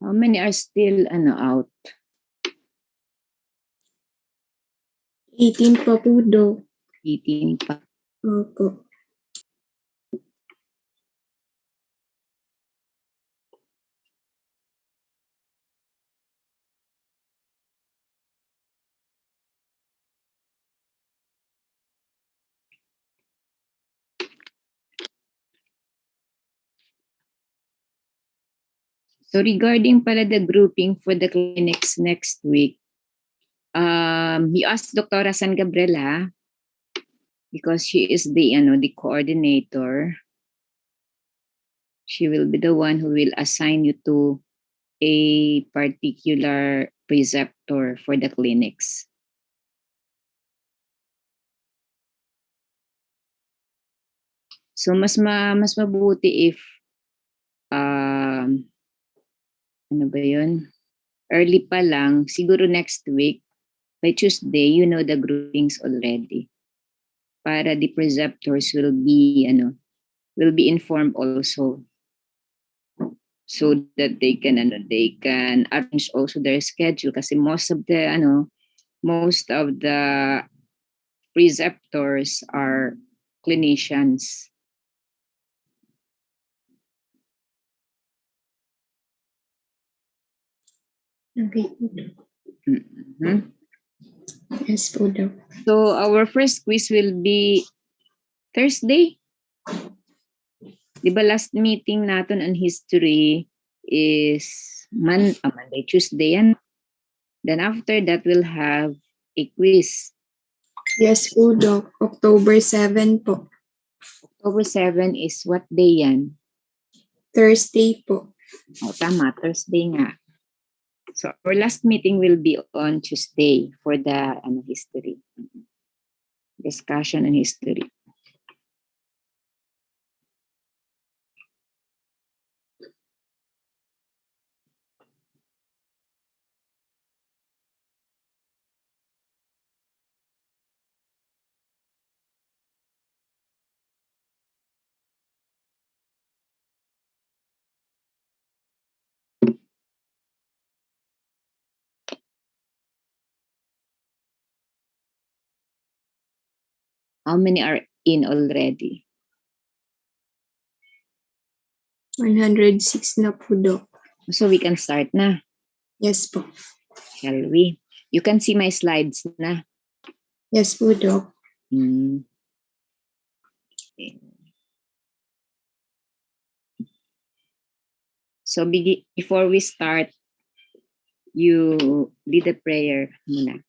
How many are still out? 18 pa po, Doc. 18 pa. Opo. So regarding pala the grouping for the clinics next week, you asked Dr. San Gabriela because she is the coordinator. She will be the one who will assign you to a particular preceptor for the clinics. So mas mabuti if ano ba yun? Early pa lang, siguro next week, by Tuesday, you know the groupings already. Para the preceptors will be informed also. So that they can arrange also their schedule kasi most of the preceptors are clinicians. Okay. Mm-hmm. Yes po, Doc. So our first quiz will be Thursday. Diba last meeting natin on history is Monday, Tuesday yan. Then after that, we'll have a quiz. Yes po, Doc. October 7 po. October 7 is what day yan? Thursday po. Oh, tama, Thursday nga. So our last meeting will be on Tuesday for the history. Discussion on history. How many are in already? 106 na po, Doc. So we can start na. Yes po. Shall we? You can see my slides na. Yes po, Doc. Okay. So before we start, you lead a prayer muna.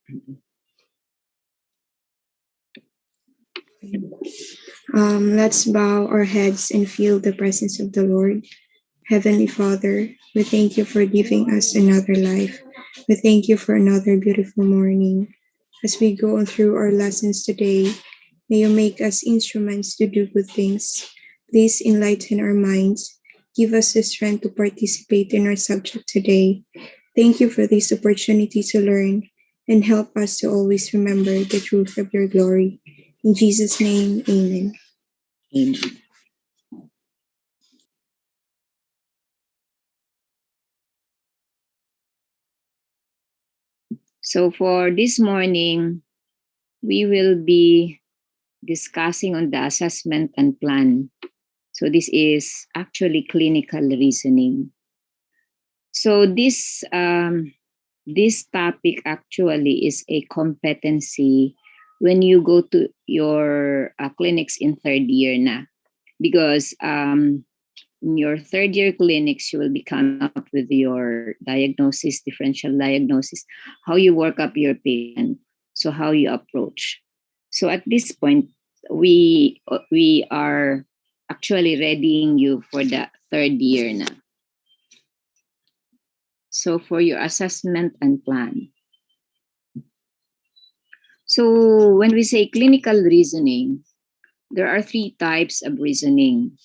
Let's bow our heads and feel the presence of the Lord. Heavenly Father, we thank you for giving us another life. We thank you for another beautiful morning. As we go through our lessons today, may you make us instruments to do good things. Please enlighten our minds. Give us the strength to participate in our subject today. Thank you for this opportunity to learn and help us to always remember the truth of your glory. In Jesus' name, amen. Amen. So for this morning, we will be discussing on the assessment and plan. So this is actually clinical reasoning. So this topic actually is a competency when you go to your clinics in third year na. Because in your third year clinics, you will be coming up with your diagnosis, differential diagnosis, how you work up your patient, so how you approach. So at this point, we are actually readying you for the third year na. So for your assessment and plan. So when we say clinical reasoning, there are three types of reasoning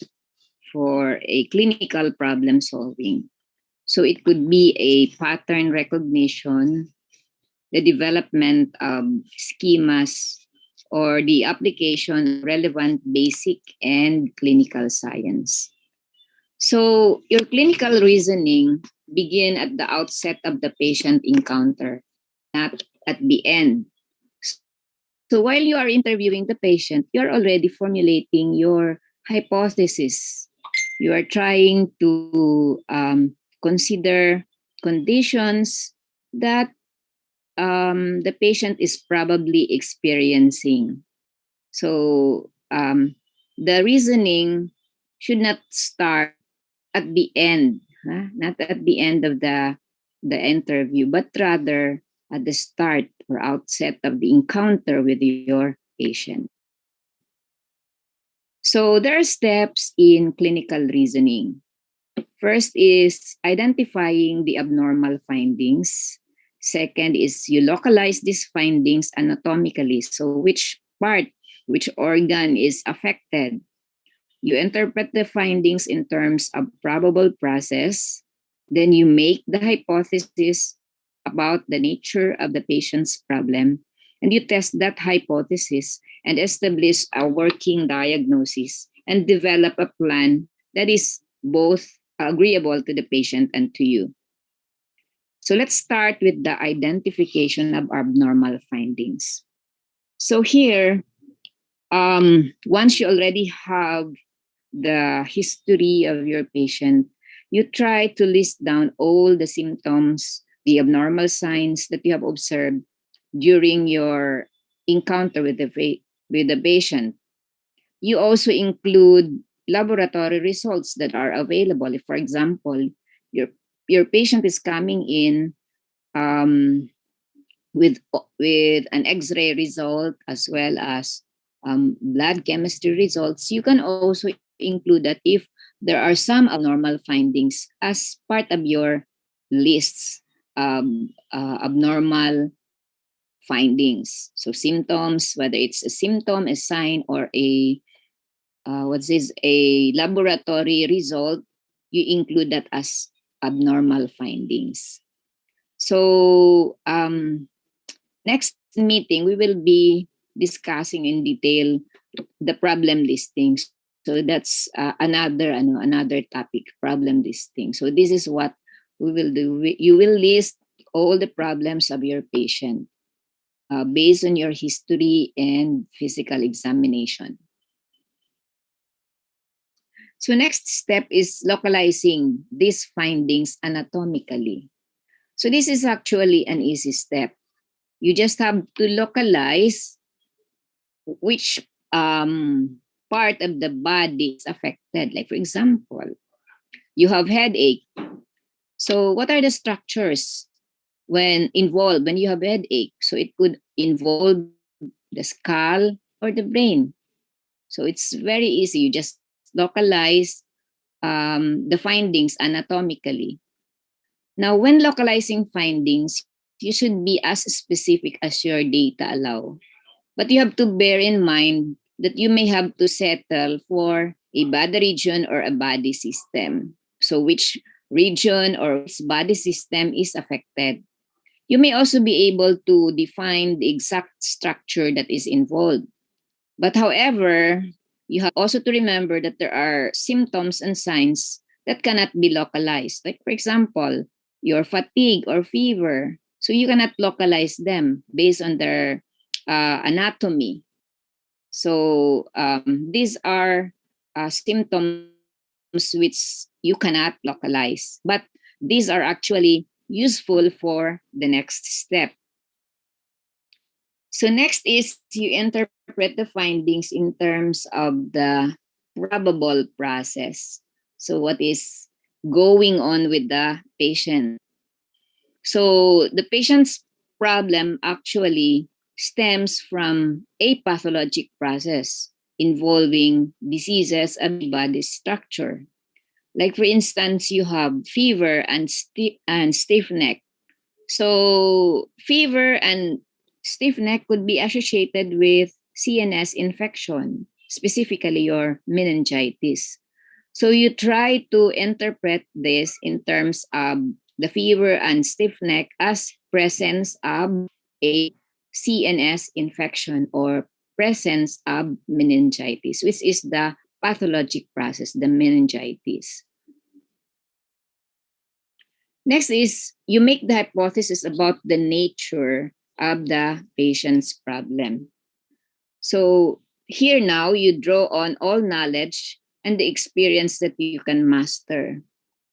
for a clinical problem solving. So it could be a pattern recognition, the development of schemas, or the application of relevant basic and clinical science. So your clinical reasoning begin at the outset of the patient encounter, not at the end. So while you are interviewing the patient, you're already formulating your hypothesis. You are trying to consider conditions that the patient is probably experiencing. So the reasoning should not start at the end, not at the end of the interview, but rather at the start or outset of the encounter with your patient. So there are steps in clinical reasoning. First is identifying the abnormal findings. Second is you localize these findings anatomically. So which organ is affected. You interpret the findings in terms of probable process. Then you make the hypothesis about the nature of the patient's problem. And you test that hypothesis and establish a working diagnosis and develop a plan that is both agreeable to the patient and to you. So let's start with the identification of abnormal findings. So here, once you already have the history of your patient, you try to list down all the symptoms, the abnormal signs that you have observed during your encounter with the patient. You also include laboratory results that are available. If, for example, your patient is coming in um, with an X-ray result as well as blood chemistry results, you can also include that if there are some abnormal findings as part of your lists abnormal findings. So symptoms, whether it's a symptom, a sign, or a laboratory result, you include that as abnormal findings. So next meeting, we will be discussing in detail the problem listing. So that's another topic, problem listing. So this is what we will do. You will list all the problems of your patient based on your history and physical examination. So next step is localizing these findings anatomically. So this is actually an easy step. You just have to localize which part of the body is affected. Like, for example, you have headache. So what are the structures when involved when you have headache? So it could involve the skull or the brain. So it's very easy. You just localize the findings anatomically. Now, when localizing findings, you should be as specific as your data allow. But you have to bear in mind that you may have to settle for a body region or a body system. So which region or which body system is affected. You may also be able to define the exact structure that is involved. But however, you have also to remember that there are symptoms and signs that cannot be localized. Like, for example, your fatigue or fever. So you cannot localize them based on their anatomy. So these are symptoms which you cannot localize, but these are actually useful for the next step. So next is you interpret the findings in terms of the probable process. So what is going on with the patient? So the patient's problem actually stems from a pathologic process involving diseases of the body structure. Like, for instance, you have fever and stiff neck. So fever and stiff neck could be associated with CNS infection, specifically your meningitis. So you try to interpret this in terms of the fever and stiff neck as presence of a CNS infection or presence of meningitis, which is the pathologic process, the meningitis. Next is you make the hypothesis about the nature of the patient's problem. So here now you draw on all knowledge and the experience that you can master.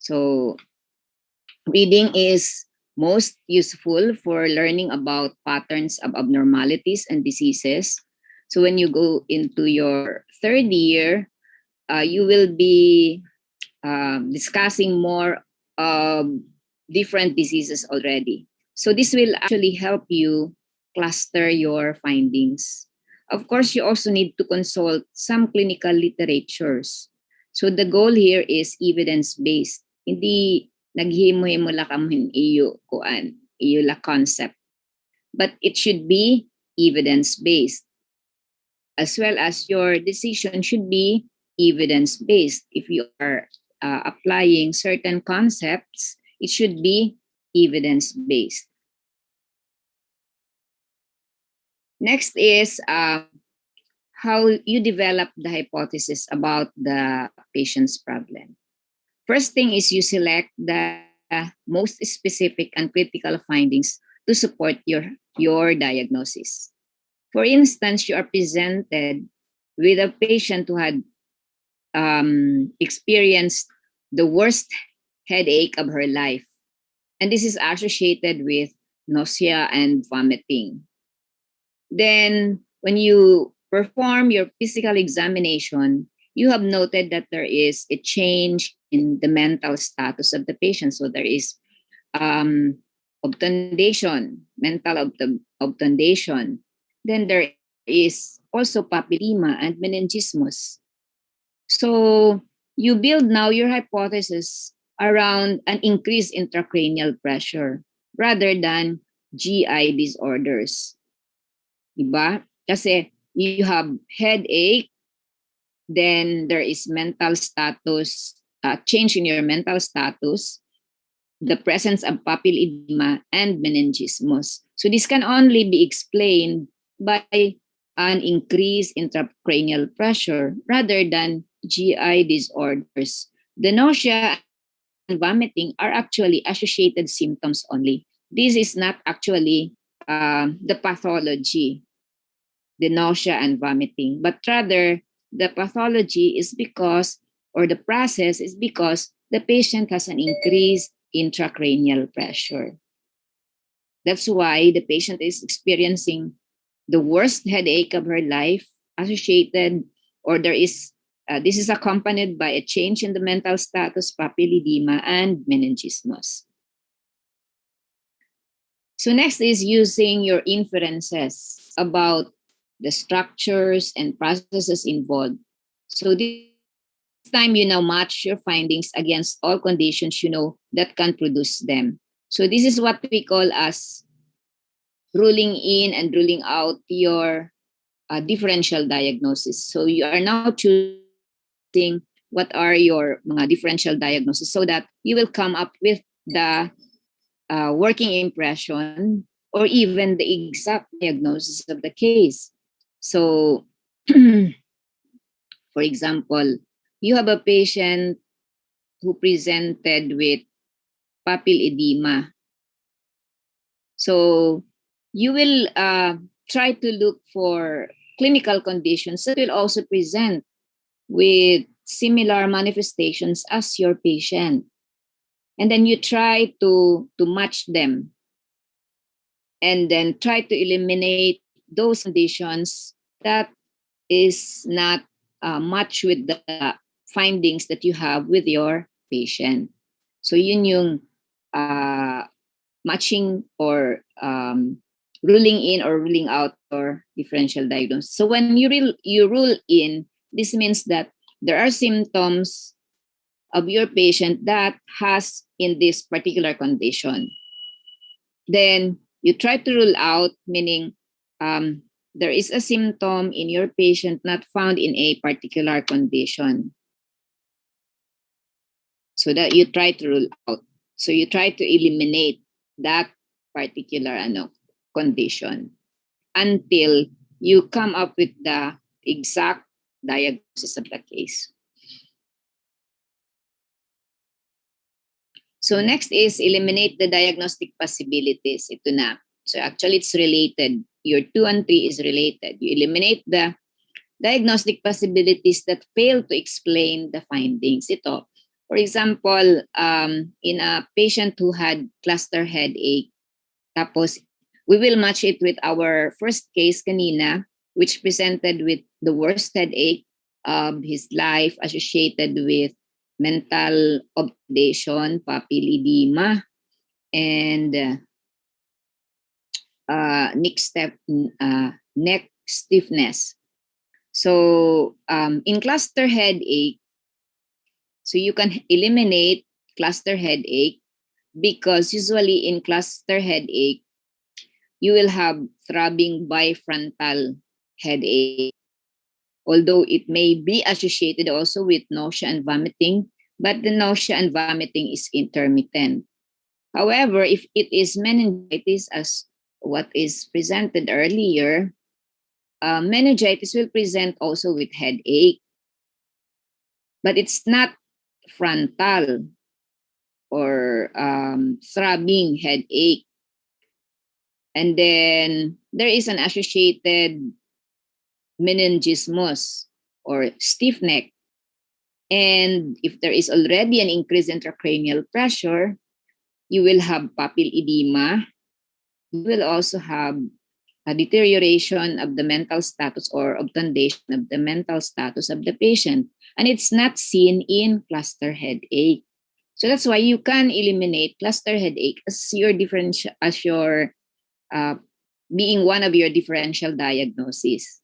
So reading is most useful for learning about patterns of abnormalities and diseases. So when you go into your third year, you will be discussing more different diseases already. So this will actually help you cluster your findings. Of course, you also need to consult some clinical literatures. So the goal here is evidence-based. Hindi naghimo-himo la kamuhin iyo kuan, iyo la concept. But it should be evidence-based. As well as your decision should be evidence-based. If you are applying certain concepts, it should be evidence-based. Next is how you develop the hypothesis about the patient's problem. First thing is you select the most specific and critical findings to support your diagnosis. For instance, you are presented with a patient who had experienced the worst headache of her life. And this is associated with nausea and vomiting. Then, when you perform your physical examination, you have noted that there is a change in the mental status of the patient. So there is obtundation, mental obtundation. Then there is also papillema and meningismus. So you build now your hypothesis around an increased intracranial pressure rather than GI disorders. Diba? Kasi you have headache, then there is mental status, change in your mental status, the presence of papilledema and meningismus. So this can only be explained by an increased intracranial pressure rather than GI disorders. The nausea and vomiting are actually associated symptoms only. This is not actually the pathology, the nausea and vomiting, but rather the pathology is because, or the process is because the patient has an increased intracranial pressure. That's why the patient is experiencing the worst headache of her life associated, or there is this is accompanied by a change in the mental status, papilledema, and meningismus. So next is using your inferences about the structures and processes involved. So this time you now match your findings against all conditions you know that can produce them. So this is what we call as ruling in and ruling out your differential diagnosis. So you are now choosing what are your differential diagnosis so that you will come up with the working impression or even the exact diagnosis of the case. So, for example, you have a patient who presented with papilledema. So you will try to look for clinical conditions that will also present with similar manifestations as your patient. And then you try to match them. And then try to eliminate those conditions that is not match with the findings that you have with your patient. So yun yung matching or ruling in or ruling out or differential diagnosis. So when you rule in, this means that there are symptoms of your patient that has in this particular condition. Then you try to rule out, meaning there is a symptom in your patient not found in a particular condition. So that you try to rule out. So you try to eliminate that particular condition until you come up with the exact diagnosis of the case. So next is eliminate the diagnostic possibilities. Ito na. So actually it's related. Your 2 and 3 is related. You eliminate the diagnostic possibilities that fail to explain the findings. Ito, for example, in a patient who had cluster headache, tapos we will match it with our first case kanina, which presented with the worst headache of his life associated with mental obsession, papilledema, and neck stiffness. So in cluster headache, so you can eliminate cluster headache because usually in cluster headache, you will have throbbing bifrontal headache. Although it may be associated also with nausea and vomiting, but the nausea and vomiting is intermittent. However, if it is meningitis, as what is presented earlier, meningitis will present also with headache, but it's not frontal or throbbing headache. And then there is an associated meningismus or stiff neck. And if there is already an increase in intracranial pressure, you will have papilledema. You will also have a deterioration of the mental status or obtundation of the mental status of the patient. And it's not seen in cluster headache. So that's why you can eliminate cluster headache as your being one of your differential diagnoses,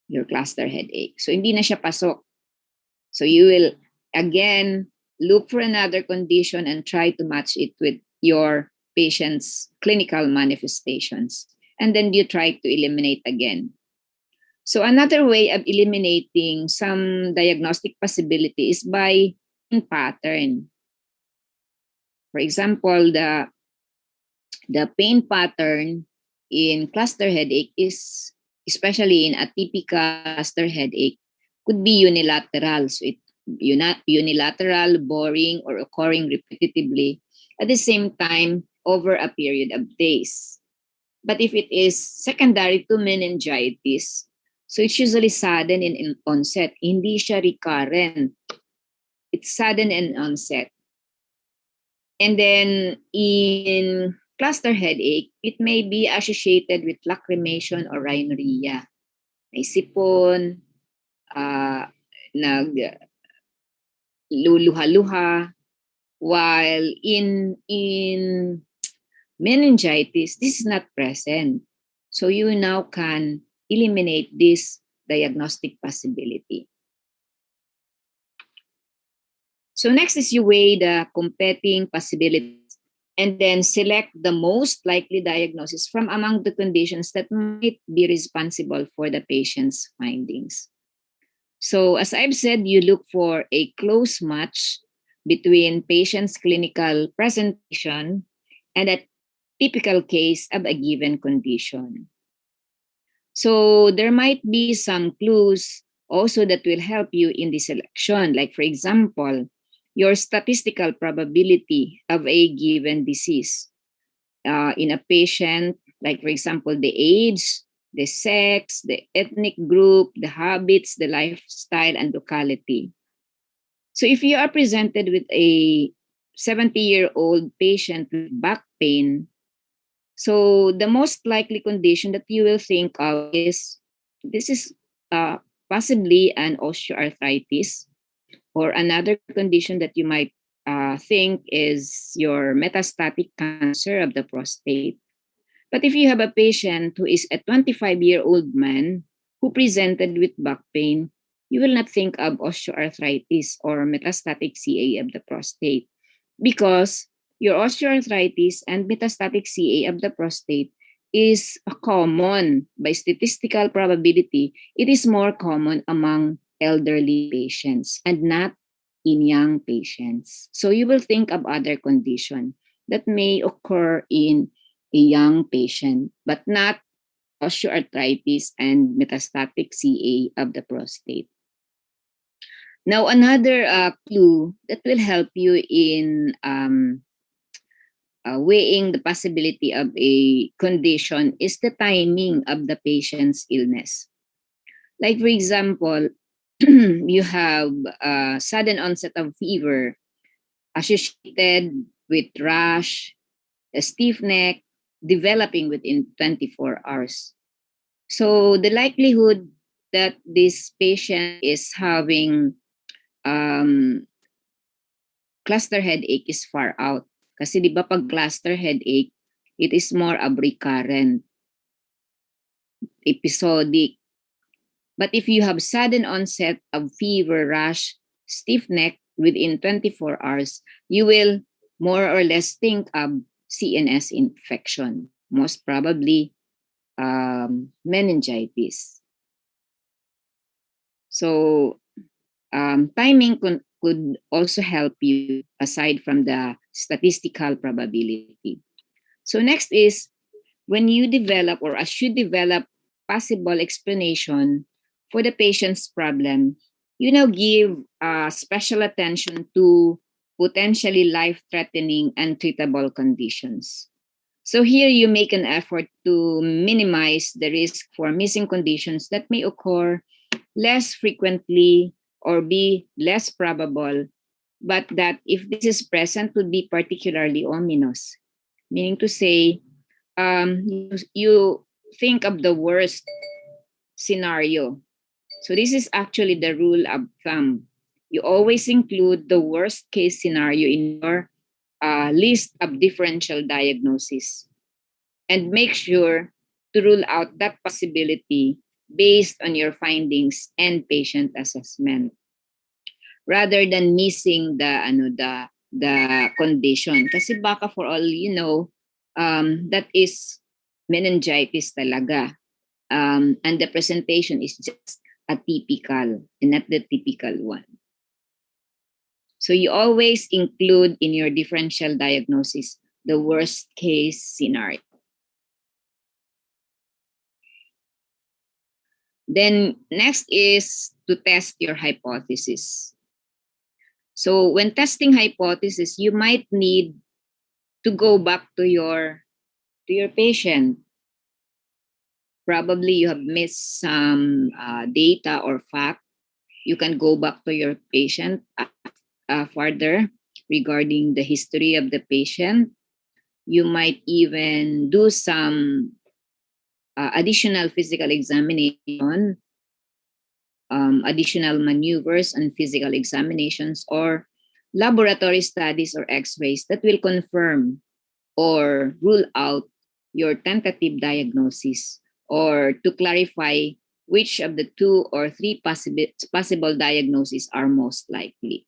your cluster headache. So hindi na siya pasok. So you will again look for another condition and try to match it with your patient's clinical manifestations. And then you try to eliminate again. So another way of eliminating some diagnostic possibility is by pattern. For example, the pain pattern in cluster headache is, especially in atypical cluster headache, could be unilateral. So unilateral, boring, or occurring repetitively at the same time over a period of days. But if it is secondary to meningitis, so it's usually sudden in onset. Hindi siya recurrent. It's sudden in onset. And then in cluster headache, it may be associated with lacrimation or rhinorrhea. May sipon, luluha-luha, while in meningitis, this is not present. So you now can eliminate this diagnostic possibility. So next is you weigh the competing possibilities and then select the most likely diagnosis from among the conditions that might be responsible for the patient's findings. So as I've said, you look for a close match between patient's clinical presentation and a typical case of a given condition. So there might be some clues also that will help you in the selection. Like for example, your statistical probability of a given disease in a patient, like for example, the age, the sex, the ethnic group, the habits, the lifestyle, and locality. So if you are presented with a 70-year-old patient with back pain, so the most likely condition that you will think of is this is possibly an osteoarthritis, or another condition that you might think is your metastatic cancer of the prostate. But if you have a patient who is a 25-year-old man who presented with back pain, you will not think of osteoarthritis or metastatic CA of the prostate, because your osteoarthritis and metastatic CA of the prostate is common by statistical probability. It is more common among elderly patients and not in young patients. So you will think of other conditions that may occur in a young patient, but not osteoarthritis and metastatic CA of the prostate. Now, another clue that will help you in weighing the possibility of a condition is the timing of the patient's illness. Like, for example, you have a sudden onset of fever associated with rash, a stiff neck, developing within 24 hours. So the likelihood that this patient is having cluster headache is far out. Kasi di ba pag cluster headache, it is more of recurrent, episodic. But if you have sudden onset of fever, rash, stiff neck within 24 hours, you will more or less think of CNS infection, most probably meningitis. So timing could also help you aside from the statistical probability. So next is when you develop or as you develop possible explanation for the patient's problem, you now give special attention to potentially life-threatening and treatable conditions. So here you make an effort to minimize the risk for missing conditions that may occur less frequently or be less probable, but that if this is present would be particularly ominous. Meaning to say, you think of the worst scenario. So this is actually the rule of thumb. You always include the worst case scenario in your list of differential diagnosis and make sure to rule out that possibility based on your findings and patient assessment rather than missing the condition. Kasi baka for all you know, that is meningitis talaga. And the presentation is just atypical and not the typical one. So you always include in your differential diagnosis the worst case scenario. Then next is to test your hypothesis. So when testing hypothesis, you might need to go back to your patient. Probably you have missed some data or fact. You can go back to your patient further regarding the history of the patient. You might even do some additional physical examination, additional maneuvers and physical examinations, or laboratory studies or x-rays that will confirm or rule out your tentative diagnosis or to clarify which of the 2 or 3 possible diagnoses are most likely.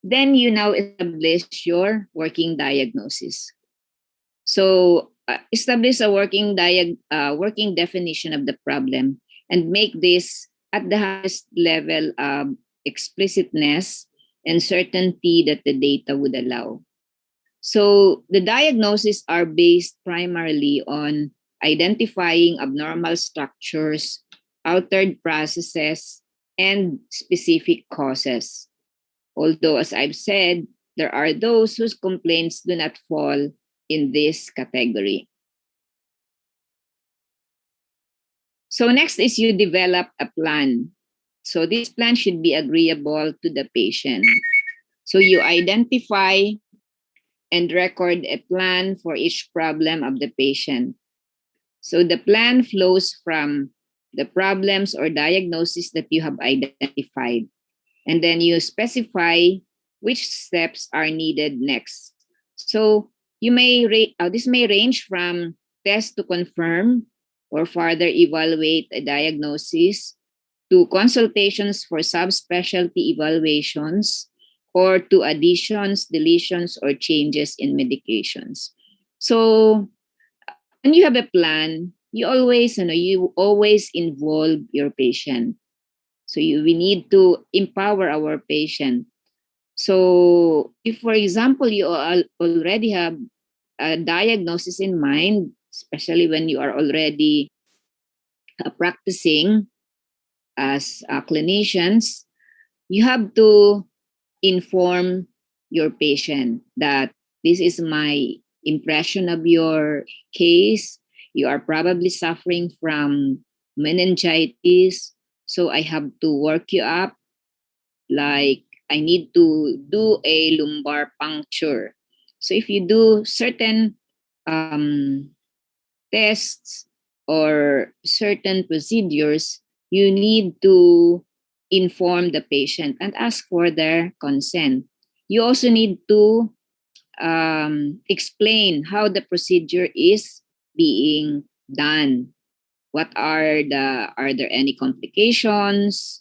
Then you now establish your working diagnosis. So establish a working definition of the problem and make this at the highest level of explicitness and certainty that the data would allow. So the diagnoses are based primarily on identifying abnormal structures, altered processes, and specific causes. Although, as I've said, there are those whose complaints do not fall in this category. So next is you develop a plan. So this plan should be agreeable to the patient. So you identify and record a plan for each problem of the patient. So the plan flows from the problems or diagnoses that you have identified. And then you specify which steps are needed next. So you may this may range from test to confirm or further evaluate a diagnosis to consultations for subspecialty evaluations or to additions, deletions, or changes in medications. So when you have a plan, you always involve your patient. So we need to empower our patient. So if, for example, you already have a diagnosis in mind, especially when you are already practicing as clinicians, you have to inform your patient that this is my impression of your case. You are probably suffering from meningitis, so I have to work you up. Like, I need to do a lumbar puncture. So if you do certain tests or certain procedures, you need to inform the patient and ask for their consent. You also need to explain how the procedure is being done. Are there any complications?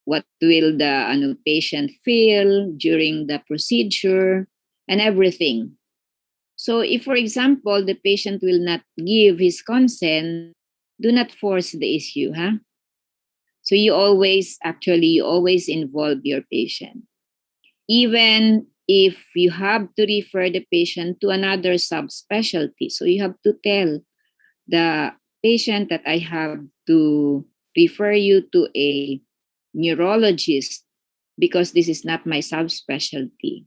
What will the patient feel during the procedure and everything. So if, for example, the patient will not give his consent, do not force the issue, huh? So you always involve your patient. Even if you have to refer the patient to another subspecialty, so you have to tell the patient that I have to refer you to a neurologist because this is not my subspecialty.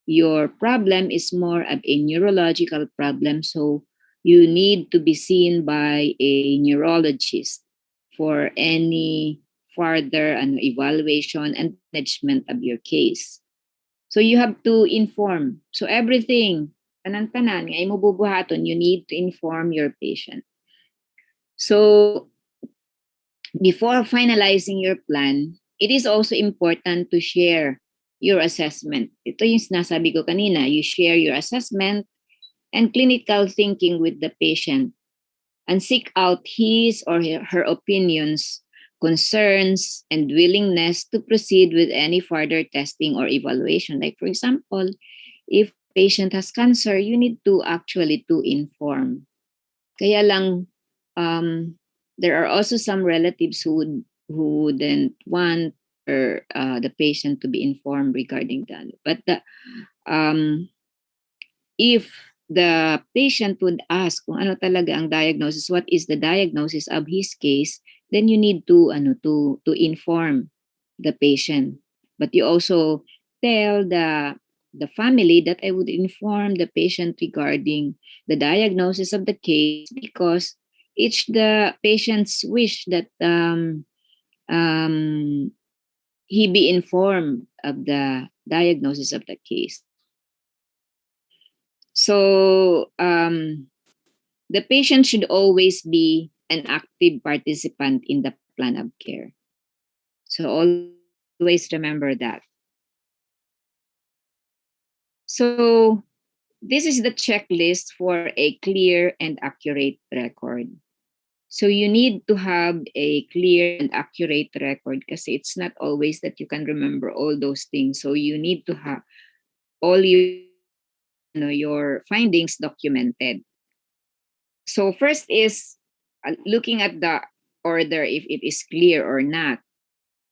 Your problem is more of a neurological problem, so you need to be seen by a neurologist for any further evaluation and management of your case. So you have to inform. So everything, tanan-tanan, ngay mo bubuhaton, you need to inform your patient. So before finalizing your plan, it is also important to share your assessment. Ito yung sinasabi ko kanina, you share your assessment and clinical thinking with the patient and seek out his or her opinions, concerns, and willingness to proceed with any further testing or evaluation. Like, for example, if patient has cancer, you need to actually to inform. Kaya lang, there are also some relatives who wouldn't want the patient to be informed regarding that. But if the patient would ask kung ano talaga ang diagnosis, what is the diagnosis of his case, then you need to inform the patient. But you also tell the family that I would inform the patient regarding the diagnosis of the case because it's the patient's wish that he be informed of the diagnosis of the case. So the patient should always be an active participant in the plan of care. So always remember that. So this is the checklist for a clear and accurate record. So you need to have a clear and accurate record because it's not always that you can remember all those things. So you need to have all your findings documented. So first is looking at the order if it is clear or not.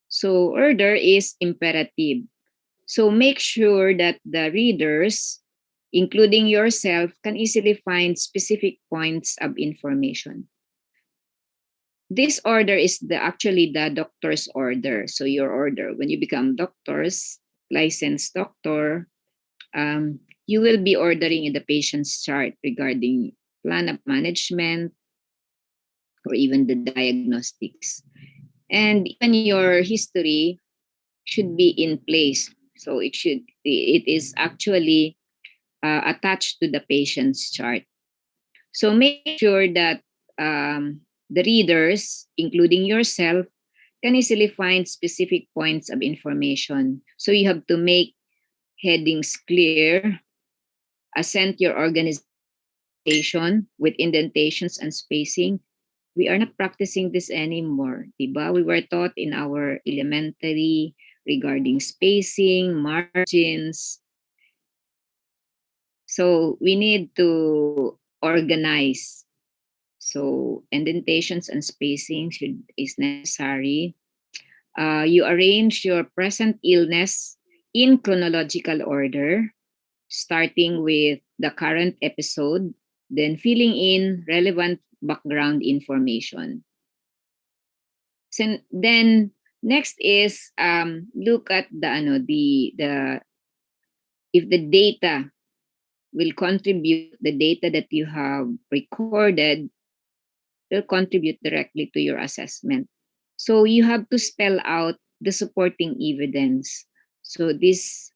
So order is imperative. So make sure that the readers, including yourself, can easily find specific points of information. This order is actually the doctor's order. So your order, when you become doctors, licensed doctor, you will be ordering in the patient's chart regarding plan of management or even the diagnostics. And even your history should be in place. So it is actually attached to the patient's chart. So make sure that the readers, including yourself, can easily find specific points of information. So you have to make headings clear, accent your organization with indentations and spacing. We are not practicing this anymore, diba? We were taught in our elementary regarding spacing, margins. So we need to organize. So indentations and spacing is necessary. You arrange your present illness in chronological order, starting with the current episode, then filling in relevant background information. So then Next is look at the if the data will contribute, the data that you have recorded will contribute directly to your assessment. So you have to spell out the supporting evidence. So this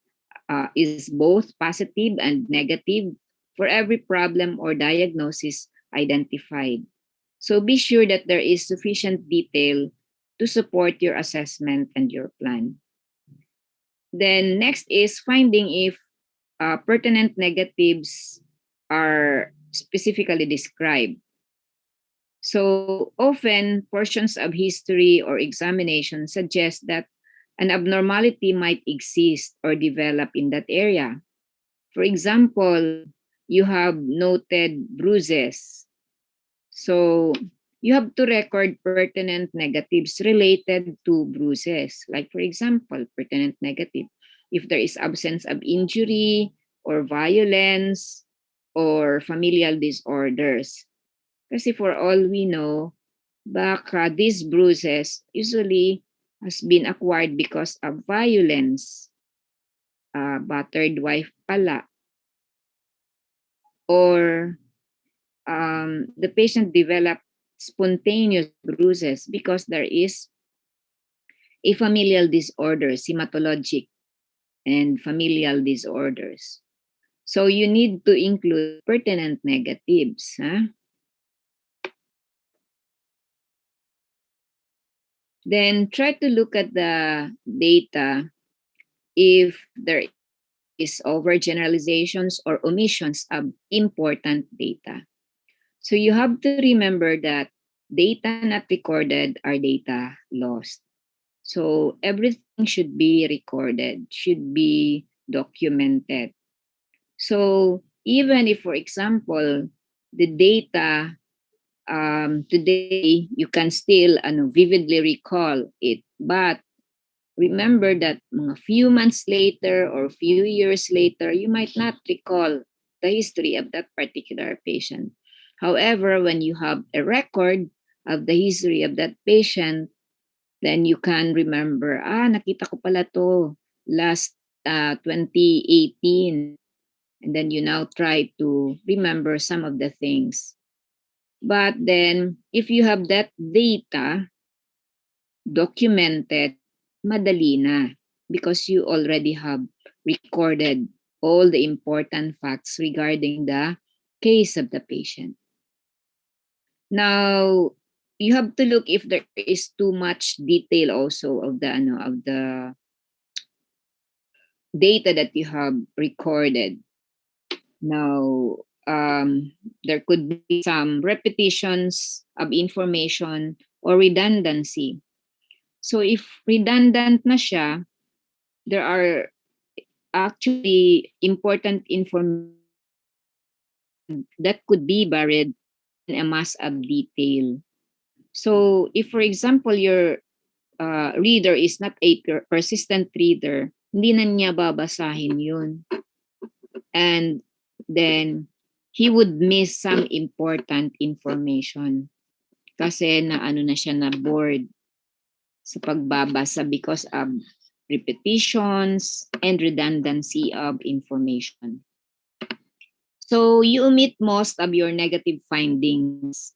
is both positive and negative for every problem or diagnosis identified. So be sure that there is sufficient detail to support your assessment and your plan. Then next is finding if pertinent negatives are specifically described. So often, portions of history or examination suggest that an abnormality might exist or develop in that area. For example, you have noted bruises. So you have to record pertinent negatives related to bruises. Like, for example, pertinent negative. If there is absence of injury or violence or familial disorders. Kasi for all we know, baka these bruises usually has been acquired because of violence, battered wife pala, or the patient developed spontaneous bruises because there is a familial disorder, hematologic and familial disorders. So you need to include pertinent negatives. Huh? Then try to look at the data if there is overgeneralizations or omissions of important data. So you have to remember that data not recorded are data lost. So everything should be recorded, should be documented. So even if, for example, the data today you can still vividly recall it, but remember that a few months later or few years later, you might not recall the history of that particular patient. However, when you have a record of the history of that patient, then you can remember, nakita ko pala to last 2018. And then you now try to remember some of the things. But then, if you have that data documented, madali na because you already have recorded all the important facts regarding the case of the patient. Now, you have to look if there is too much detail also of the data that you have recorded. Now, there could be some repetitions of information or redundancy. So if redundant na siya, there are actually important information that could be buried in a mass of detail. So if, for example, your reader is not a persistent reader, hindi na niya babasahin yun. And then he would miss some important information kasi na siya na bored sa pagbabasa because of repetitions and redundancy of information. So you omit most of your negative findings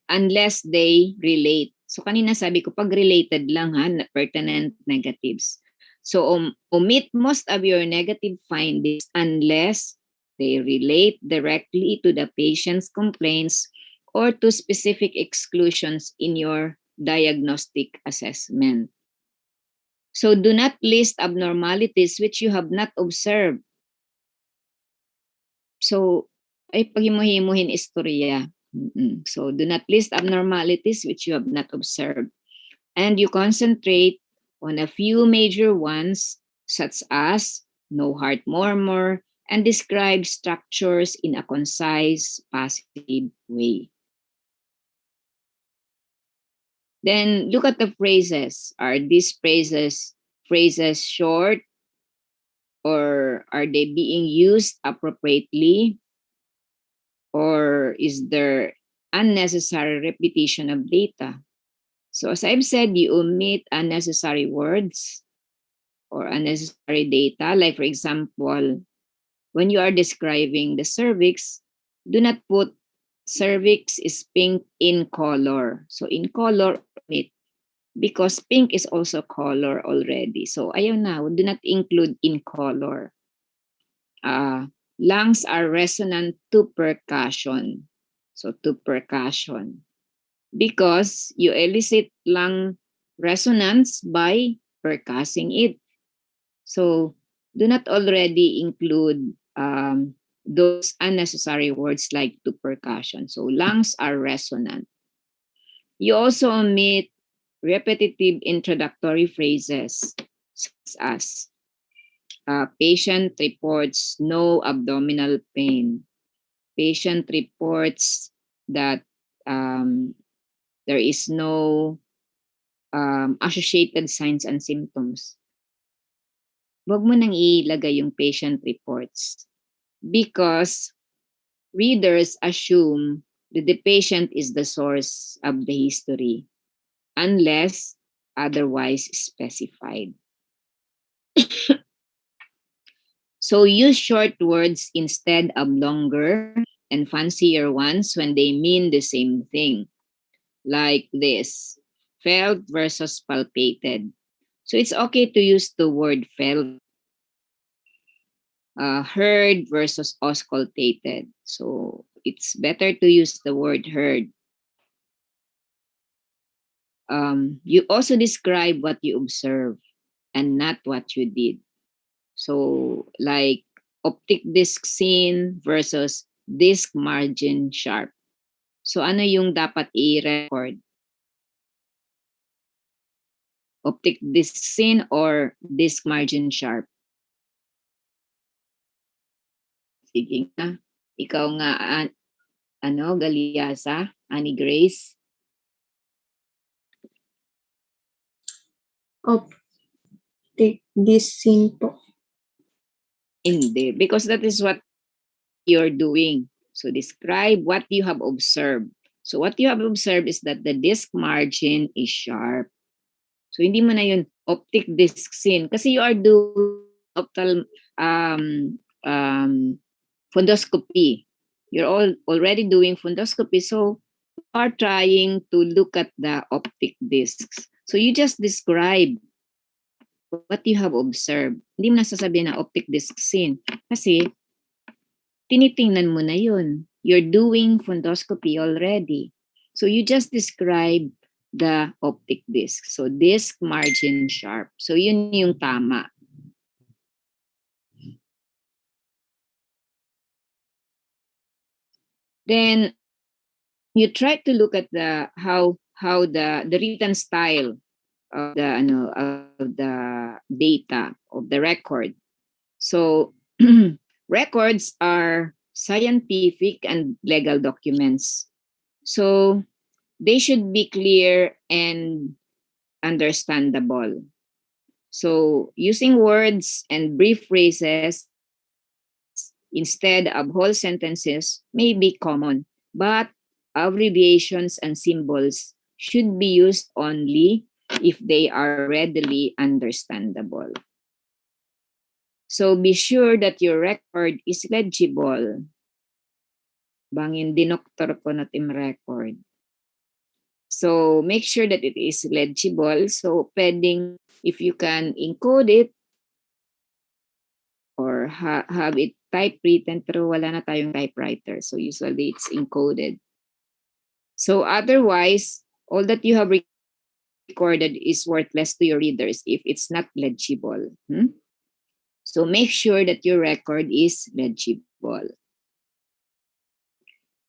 unless they relate. So kanina sabi ko, pag related lang pertinent negatives. So omit most of your negative findings unless they relate directly to the patient's complaints or to specific exclusions in your diagnostic assessment. So do not list abnormalities which you have not observed. So, ay paghimuhimuhin istorya. So do not list abnormalities which you have not observed. And you concentrate on a few major ones such as no heart murmur and describe structures in a concise, positive way. Then look at the phrases. Are these phrases short, or are they being used appropriately? Or is there unnecessary repetition of data? So as I've said, you omit unnecessary words or unnecessary data. Like for example, when you are describing the cervix, do not put cervix is pink in color. So in color, omit, because pink is also color already. So ayaw na, do not include in color. Lungs are resonant to percussion. So to percussion. Because you elicit lung resonance by percussing it. So do not already include those unnecessary words like to percussion. So lungs are resonant. You also omit repetitive introductory phrases such as patient reports no abdominal pain. Patient reports that there is no associated signs and symptoms. Huwag mo nang ilagay yung patient reports because readers assume that the patient is the source of the history unless otherwise specified. So use short words instead of longer and fancier ones when they mean the same thing. Like this, felt versus palpated. So it's okay to use the word felt. Heard versus auscultated. So it's better to use the word heard. You also describe what you observe and not what you did. So like optic disc scene versus disc margin sharp. So ano yung dapat i-record? Optic disc scene or disc margin sharp? Sige nga. Ikaw nga, Galiasa, Annie Grace. Optic disc scene po. Hindi, because that is what you're doing. So describe what you have observed. So what you have observed is that the disc margin is sharp. So hindi mo na yun optic disc scene kasi you are doing optal fundoscopy. You're already doing fundoscopy, so you are trying to look at the optic discs. So you just describe what you have observed. Hindi mo na sasabihin na optic disc scene kasi tinitingnan mo na yun. You're doing fundoscopy already. So you just describe the optic disc. So disc margin sharp. So yun yung tama. Then you try to look at the how the written style of the data of the record. So records are scientific and legal documents. So they should be clear and understandable. So using words and brief phrases instead of whole sentences may be common, but abbreviations and symbols should be used only if they are readily understandable. So be sure that your record is legible. Bangin dinoktor ko na tim record. So make sure that it is legible. So pwedeng if you can encode it or have it typewritten, pero wala na tayong typewriter. So usually it's encoded. So otherwise, all that you have recorded is worthless to your readers if it's not legible. So make sure that your record is legible.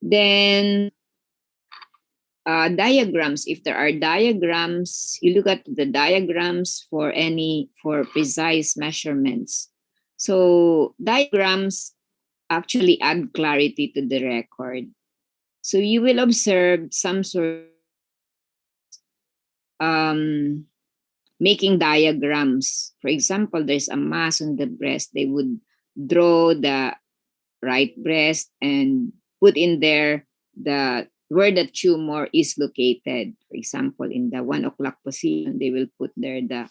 Then diagrams. If there are diagrams, you look at the diagrams for precise measurements. So diagrams actually add clarity to the record. So you will observe some sort making diagrams. For example, there's a mass on the breast. They would draw the right breast and put in there the where the tumor is located. For example, in the 1 o'clock position, they will put there the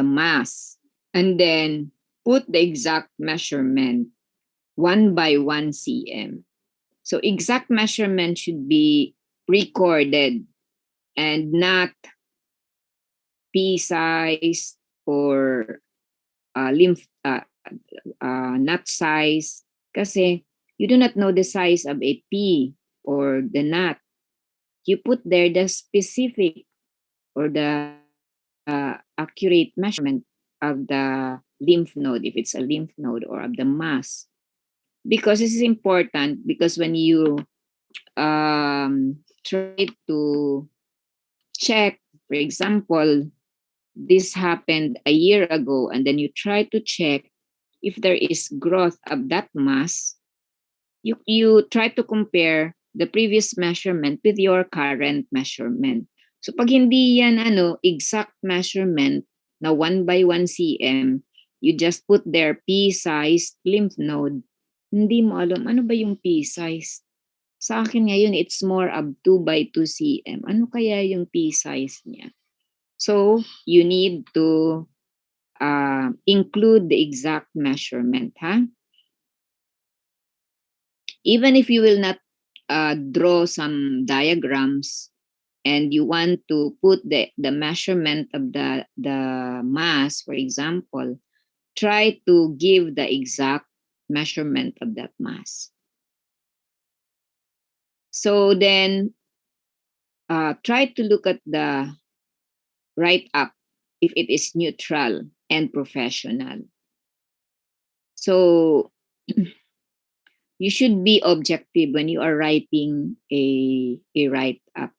mass, and then put the exact measurement 1 by 1 cm. So exact measurement should be recorded and not pea size or nut size, kasi you do not know the size of a pea or the nut. You put there the specific or the accurate measurement of the lymph node, if it's a lymph node, or of the mass. Because this is important, because when you try to check, for example, this happened a year ago, and then you try to check if there is growth of that mass, you try to compare the previous measurement with your current measurement. So pag hindi yan exact measurement na 1 by 1 cm, you just put there pea-sized lymph node, hindi mo alam ano ba yung pea-size. Sa akin ngayon, it's more of 2 by 2 cm. Ano kaya yung pea-size niya? So you need to include the exact measurement, huh? Even if you will not draw some diagrams and you want to put the measurement of the mass, for example, try to give the exact measurement of that mass. So then try to look at the write-up if it is neutral and professional. So you should be objective when you are writing a write-up,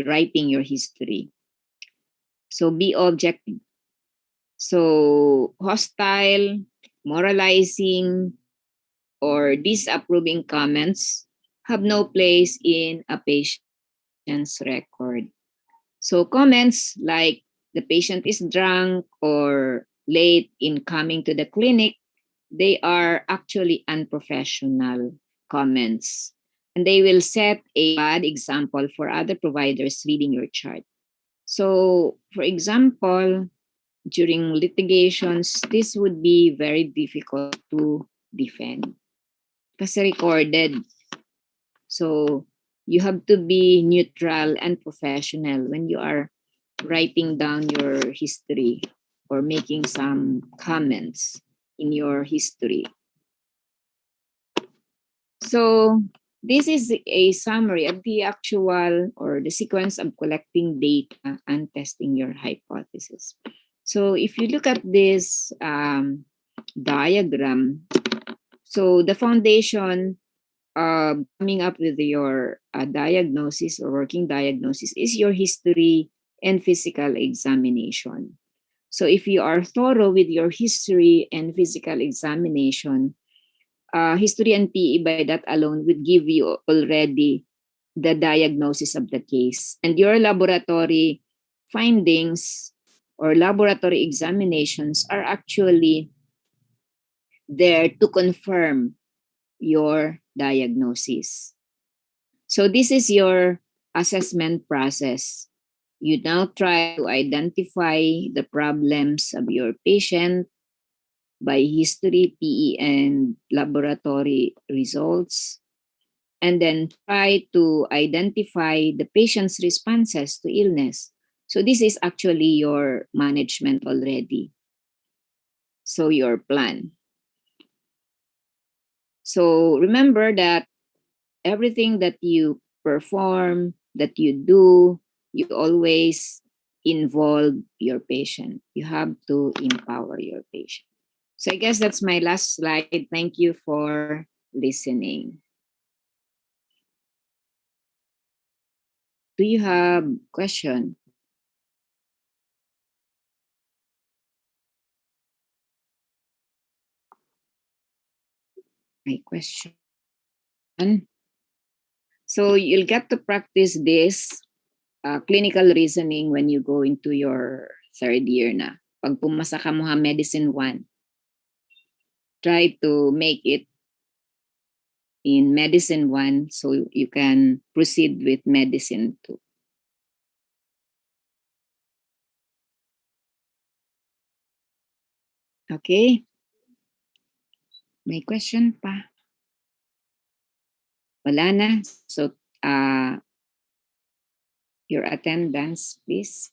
writing your history. So be objective. So hostile, moralizing, or disapproving comments have no place in a patient's record. So comments like the patient is drunk or late in coming to the clinic, they are actually unprofessional comments. And they will set a bad example for other providers reading your chart. So, for example, during litigations, this would be very difficult to defend kasi recorded. So, you have to be neutral and professional when you are writing down your history or making some comments in your history. So this is a summary of the actual or the sequence of collecting data and testing your hypothesis. So if you look at this diagram, so the foundation coming up with your diagnosis or working diagnosis is your history and physical examination. So if you are thorough with your history and physical examination, history and PE by that alone would give you already the diagnosis of the case. And your laboratory findings or laboratory examinations are actually there to confirm your diagnosis. So this is your assessment process. You now try to identify the problems of your patient by history, PE, and laboratory results, and then try to identify the patient's responses to illness. So this is actually your management already. So your plan. So remember that everything that you perform, that you do, you always involve your patient. You have to empower your patient. So I guess that's my last slide. Thank you for listening. Do you have question? My question. So you'll get to practice this clinical reasoning when you go into your third year na. Pag pumasa ka mo Medicine 1, try to make it in medicine 1, so you can proceed with medicine 2. Okay? May question pa? Wala na. So, your attendance, please.